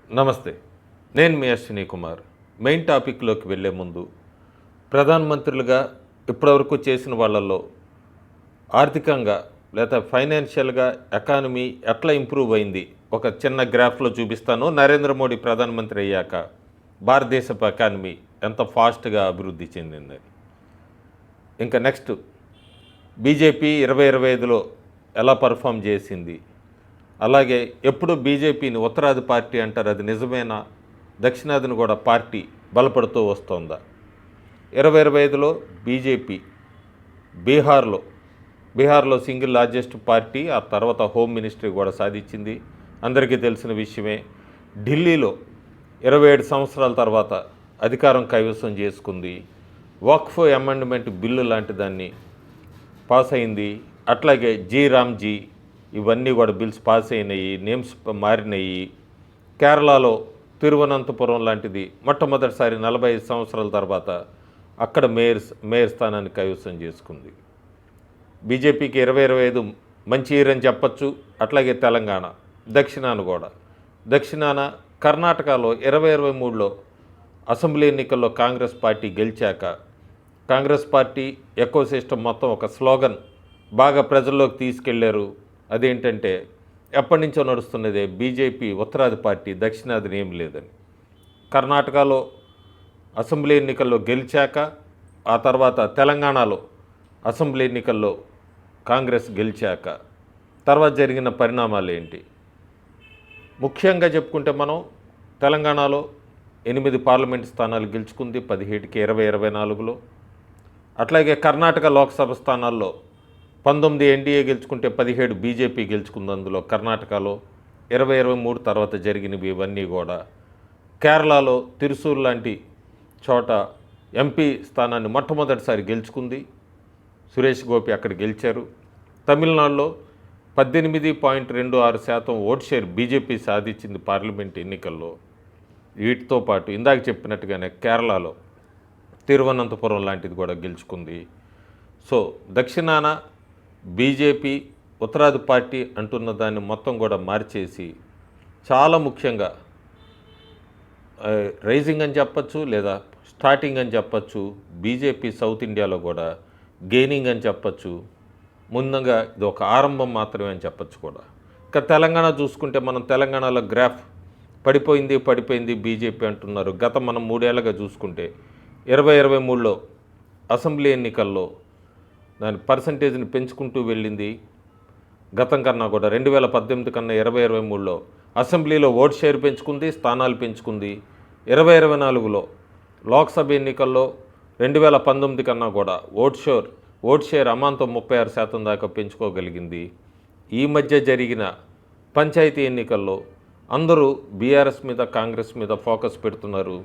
నమస్తే. నేను మీ అశ్విని కుమార్. మెయిన్ టాపిక్‌లోకి వెళ్ళే ముందు ప్రధానమంత్రులుగా ఇప్పటివరకు చేసిన వాళ్ళలో ఆర్థికంగా లేదా ఫైనాన్షియల్‌గా ఎకానమీ ఎట్లా ఇంప్రూవ్ అయింది? ఒక చిన్న గ్రాఫ్‌లో చూపిస్తాను. నరేంద్ర మోడీ ప్రధానమంత్రి అయ్యాక భారతదేశపు ఎకానమీ ఎంత ఫాస్ట్‌గా అభివృద్ధి చెందిందని. ఇంకా నెక్స్ట్ బీజేపీ 2025లో ఎలా పెర్ఫార్మ్ చేసింది? అలాగే ఎప్పుడు బీజేపీని ఉత్తరాది పార్టీ అంటారు, అది నిజమేనా? దక్షిణాదిని కూడా పార్టీ బలపడుతూ వస్తోందా? 2025లో బీజేపీ బీహార్లో సింగిల్ లార్జెస్ట్ పార్టీ, ఆ తర్వాత హోమ్ మినిస్ట్రీ కూడా సాధించింది. అందరికీ తెలిసిన విషయమే. ఢిల్లీలో 27 సంవత్సరాల తర్వాత అధికారం కైవసం చేసుకుంది. వక్ఫ్ అమెండ్మెంట్ బిల్లు లాంటి దాన్ని పాస్ అయింది. అట్లాగే రామ్జీ ఇవన్నీ కూడా బిల్స్ పాస్ అయినాయి, నేమ్స్ మారినాయి. కేరళలో తిరువనంతపురం లాంటిది మొట్టమొదటిసారి 45 సంవత్సరాల తర్వాత అక్కడ మేయర్ స్థానాన్ని కైవసం చేసుకుంది. బీజేపీకి 2025 మంచి ఇయర్ అని చెప్పచ్చు. అట్లాగే తెలంగాణ, దక్షిణాన కర్ణాటకలో 2023లో అసెంబ్లీ ఎన్నికల్లో కాంగ్రెస్ పార్టీ గెలిచాక కాంగ్రెస్ పార్టీ ఎకో సిస్టమ్ మొత్తం ఒక స్లోగన్ బాగా ప్రజల్లోకి తీసుకెళ్లారు. అదేంటంటే ఎప్పటి నుంచో నడుస్తున్నదే, బీజేపీ ఉత్తరాది పార్టీ, దక్షిణాదిని ఏం లేదని. కర్ణాటకలో అసెంబ్లీ ఎన్నికల్లో గెలిచాక ఆ తర్వాత తెలంగాణలో అసెంబ్లీ ఎన్నికల్లో కాంగ్రెస్ గెలిచాక తర్వాత జరిగిన పరిణామాలు ఏంటి? ముఖ్యంగా చెప్పుకుంటే మనం తెలంగాణలో 8 పార్లమెంట్ స్థానాలు గెలుచుకుంది 17కి 2024లో. అట్లాగే కర్ణాటక లోక్సభ స్థానాల్లో 19 ఎన్డీఏ గెలుచుకుంటే 17 బీజేపీ గెలుచుకుంది. అందులో కర్ణాటకలో 2023 తర్వాత జరిగినవి ఇవన్నీ కూడా. కేరళలో తిరుసూర్ లాంటి చోట ఎంపీ స్థానాన్ని మొట్టమొదటిసారి గెలుచుకుంది. సురేష్ గోపి అక్కడ గెలిచారు. తమిళనాడులో 18.26% ఓట్ షేర్ బీజేపీ సాధించింది పార్లమెంట్ ఎన్నికల్లో. వీటితో పాటు ఇందాక చెప్పినట్టుగానే కేరళలో తిరువనంతపురం లాంటిది కూడా గెలుచుకుంది. సో దక్షిణాన బీజేపీ ఉత్తరాది పార్టీ అంటున్న దాన్ని మొత్తం కూడా మార్చేసి చాలా ముఖ్యంగా రైజింగ్ అని చెప్పచ్చు, లేదా స్టార్టింగ్ అని చెప్పచ్చు. బీజేపీ సౌత్ ఇండియాలో కూడా గెయినింగ్ అని చెప్పచ్చు. ముందుగా ఇది ఒక ఆరంభం మాత్రమే అని చెప్పచ్చు కూడా. ఇక తెలంగాణ చూసుకుంటే మనం తెలంగాణలో గ్రాఫ్ పడిపోయింది బీజేపీ అంటున్నారు. మనం 3 ఏళ్ళగా చూసుకుంటే 2023లో అసెంబ్లీ ఎన్నికల్లో దాని పర్సంటేజ్ని పెంచుకుంటూ వెళ్ళింది. గతం కన్నా కూడా 2018 కన్నా 2023లో అసెంబ్లీలో ఓట్ షేర్ పెంచుకుంది, స్థానాలు పెంచుకుంది. 2024లో లోక్సభ ఎన్నికల్లో 2019 కన్నా కూడా ఓట్ షేర్ అమాంతం 36% దాకా పెంచుకోగలిగింది. ఈ మధ్య జరిగిన పంచాయతీ ఎన్నికల్లో అందరూ బీఆర్ఎస్ మీద, కాంగ్రెస్ మీద ఫోకస్ పెడుతున్నారు.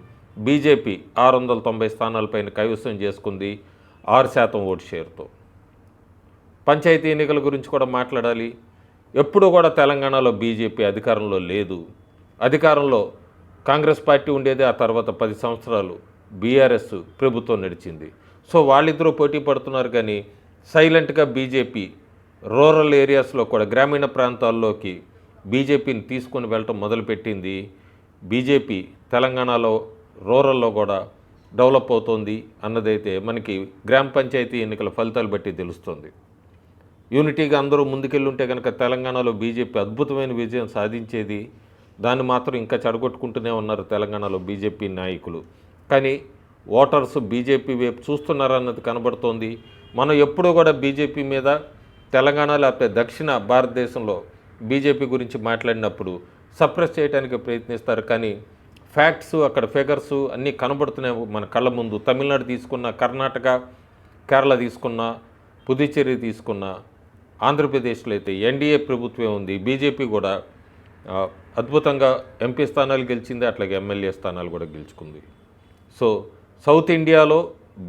బీజేపీ 690 స్థానాలపైన కైవసం చేసుకుంది 6% ఓటు షేర్తో. పంచాయతీ ఎన్నికల గురించి కూడా మాట్లాడాలి. ఎప్పుడూ కూడా తెలంగాణలో బీజేపీ అధికారంలో లేదు. అధికారంలో కాంగ్రెస్ పార్టీ ఉండేది. ఆ తర్వాత 10 సంవత్సరాలు బీఆర్ఎస్ ప్రభుత్వం నడిచింది. సో వాళ్ళిద్దరూ పోటీ పడుతున్నారు. కానీ సైలెంట్గా బీజేపీ రూరల్ ఏరియాస్లో కూడా, గ్రామీణ ప్రాంతాల్లోకి బీజేపీని తీసుకొని వెళ్ళటం మొదలుపెట్టింది. బీజేపీ తెలంగాణలో రూరల్లో కూడా డెవలప్ అవుతోంది అన్నదైతే మనకి గ్రామ పంచాయతీ ఎన్నికల ఫలితాలు బట్టి తెలుస్తుంది. యూనిటీగా అందరూ ముందుకెళ్ళుంటే కనుక తెలంగాణలో బీజేపీ అద్భుతమైన విజయం సాధించేది. దాన్ని మాత్రం ఇంకా చెడగొట్టుకుంటూనే ఉన్నారు తెలంగాణలో బీజేపీ నాయకులు. కానీ ఓటర్స్ బీజేపీ వైపు చూస్తున్నారన్నది కనబడుతోంది. మనం ఎప్పుడూ కూడా బీజేపీ మీద, తెలంగాణ లేకపోతే దక్షిణ భారతదేశంలో బీజేపీ గురించి మాట్లాడినప్పుడు సప్రెస్ చేయడానికి ప్రయత్నిస్తారు. కానీ ఫ్యాక్ట్స్, అక్కడ ఫిగర్స్ అన్నీ కనబడుతున్నాయి మన కళ్ళ ముందు. తమిళనాడు తీసుకున్న, కర్ణాటక, కేరళ తీసుకున్న, పుదుచ్చేరి తీసుకున్న, ఆంధ్రప్రదేశ్లో అయితే ఎన్డీఏ ప్రభుత్వమే ఉంది. బీజేపీ కూడా అద్భుతంగా ఎంపీ స్థానాలు గెలిచింది, అట్లాగే ఎమ్మెల్యే స్థానాలు కూడా గెలుచుకుంది. సో సౌత్ ఇండియాలో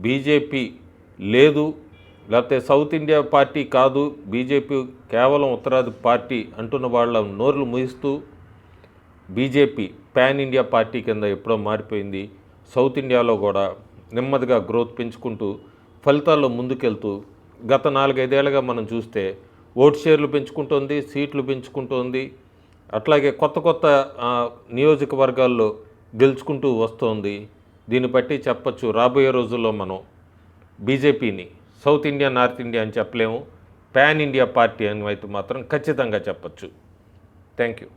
బీజేపీ లేదు, లేకపోతే సౌత్ ఇండియా పార్టీ కాదు, బీజేపీ కేవలం ఉత్తరాది పార్టీ అంటున్న వాళ్ళ నోర్లు ముగిస్తూ బీజేపీ పాన్ ఇండియా పార్టీ కింద ఎప్పుడో మారిపోయింది. సౌత్ ఇండియాలో కూడా నెమ్మదిగా గ్రోత్ పెంచుకుంటూ ఫలితాల్లో ముందుకెళ్తూ గత 4-5 ఏళ్ళగా మనం చూస్తే ఓట్ షేర్లు పెంచుకుంటోంది, సీట్లు పెంచుకుంటోంది. అట్లాగే కొత్త కొత్త నియోజకవర్గాల్లో గెలుచుకుంటూ వస్తోంది. దీన్ని బట్టి చెప్పచ్చు రాబోయే రోజుల్లో మనం బీజేపీని సౌత్ ఇండియా, నార్త్ ఇండియా అని చెప్పలేము, పాన్ ఇండియా పార్టీ అని అయితే మాత్రం ఖచ్చితంగా చెప్పచ్చు. Thank you.